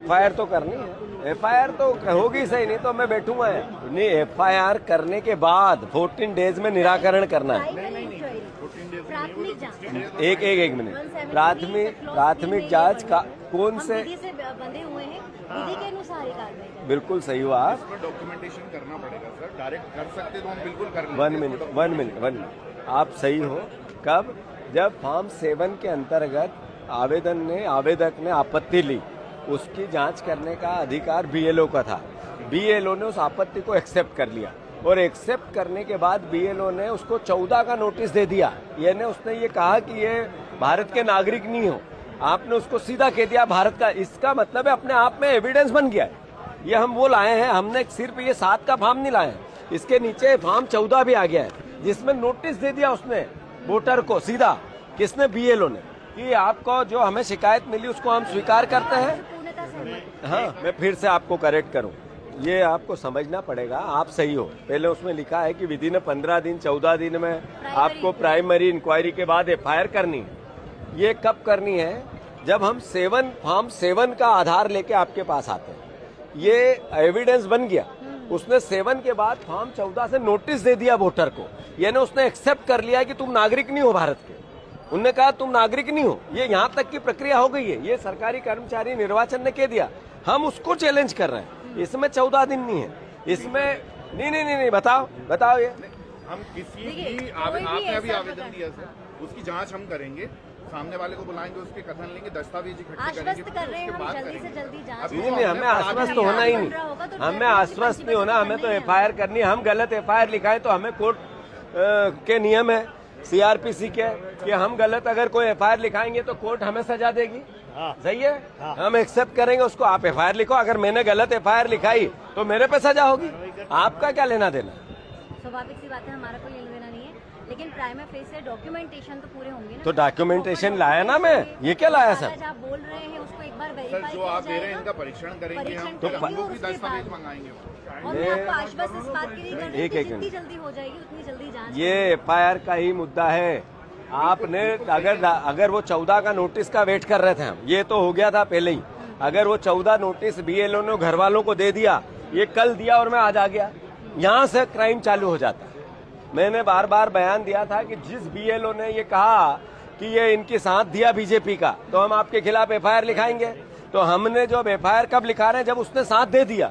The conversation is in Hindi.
एफआईआर तो करनी है, एफआईआर तो होगी सही, नहीं तो मैं बैठूंगा नहीं। एफआईआर करने के बाद 14 डेज में निराकरण करना है। एक मिनट, प्राथमिक जांच का कौन से बंधे हुए हैं, विधि के अनुसार ही कार्रवाई। बिल्कुल सही हुआ। डॉक्यूमेंटेशन करना पड़ेगा सर, डायरेक्ट कर सकते तो हम बिल्कुल कर लेंगे। वन मिनट, आप सही हो। कब? जब फॉर्म 7 के अंतर्गत आवेदक ने आपत्ति ली, उसकी जांच करने का अधिकार बीएलओ का था। बीएलओ ने उस आपत्ति को एक्सेप्ट कर लिया और एक्सेप्ट करने के बाद बीएलओ ने उसको 14 का नोटिस दे दिया। यानी उसने ये कहा कि ये भारत के नागरिक नहीं हो, आपने उसको सीधा कह दिया भारत का। इसका मतलब है अपने आप में एविडेंस बन गया है। ये हम वो लाए हैं, हमने सिर्फ ये 7 का फॉर्म नहीं लाए हैं, इसके नीचे फॉर्म 14 भी आ गया है, जिसमें नोटिस दे दिया उसने वोटर को सीधा। किसने? बीएलओ ने, कि आपको जो हमें शिकायत मिली उसको हम स्वीकार करते हैं। हाँ, मैं फिर से आपको करेक्ट करूं, ये आपको समझना पड़ेगा। आप सही हो। पहले उसमें लिखा है कि विधि ने 15 दिन 14 दिन में आपको प्राइमरी इंक्वायरी के बाद एफआईआर करनी है। ये कब करनी है? जब हम फॉर्म 7 का आधार लेके आपके पास आते हैं। ये एविडेंस बन गया, उसने 7 के बाद फॉर्म 14 से नोटिस दे दिया वोटर को, यानी उसने एक्सेप्ट कर लिया कि तुम नागरिक नहीं हो भारत के। उनने कहा तुम नागरिक नहीं हो, ये यहाँ तक की प्रक्रिया हो गई है। ये सरकारी कर्मचारी निर्वाचन ने कह दिया, हम उसको चैलेंज कर रहे हैं। इसमें 14 दिन नहीं है, इसमें नहीं, बताओ ये। हम किसी भी आपने अभी आवेदन दिया सर, उसकी जांच हम करेंगे, सामने वाले को बुलाएंगे, उसके कथन लेंगे, दस्तावेज इकट्ठे करेंगे, उसके बाद करेंगे। नहीं, हमें आश्वस्त होना ही नहीं, हमें आश्वस्त नहीं होना, हमें तो एफआईआर करनी है। हम गलत एफआईआर लिखाएं तो हमें कोर्ट के नियम है, सीआरपीसी के, कि हम गलत अगर कोई एफआईआर लिखाएंगे तो कोर्ट हमें सजा देगी। सही है, हम एक्सेप्ट करेंगे उसको। आप एफआईआर लिखो, अगर मैंने गलत एफआईआर लिखाई तो मेरे पे सजा होगी, आपका क्या लेना देना? स्वाभाविक सी बात है, हमारा कोई लेना देना नहीं है, लेकिन प्राइमा फेस डॉक्यूमेंटेशन तो पूरे होंगे ना। तो डॉक्यूमेंटेशन लाया ना मैं, ये क्या लाया सर? आप बोल रहे हैं उसको एक बार सर, वेरीफाई जो आप दे रहे हैं इनका परीक्षण करेंगे हम, तो हमको भी दस्तावेज मंगाएंगे। और मैं आपको आश्वस्त इस बात के लिए कर रही हूं कि जितनी जल्दी हो जाएगी उतनी जल्दी जांच। ये एफआईआर का ही मुद्दा है। आपने अगर वो 14 का नोटिस का वेट कर रहे थे हम, ये तो हो गया था पहले ही। अगर वो 14 नोटिस बीएलओ ने घर वालों को दे दिया, ये कल दिया और मैं आज आ गया, यहाँ से क्राइम चालू हो जाता। मैंने बार बार बयान दिया था कि जिस बीएलओ ने ये कहा कि ये इनके साथ दिया बीजेपी का, तो हम आपके खिलाफ एफआईआर लिखाएंगे। तो हमने जब एफआईआर कब लिखा रहे हैं? जब उसने साथ दे दिया।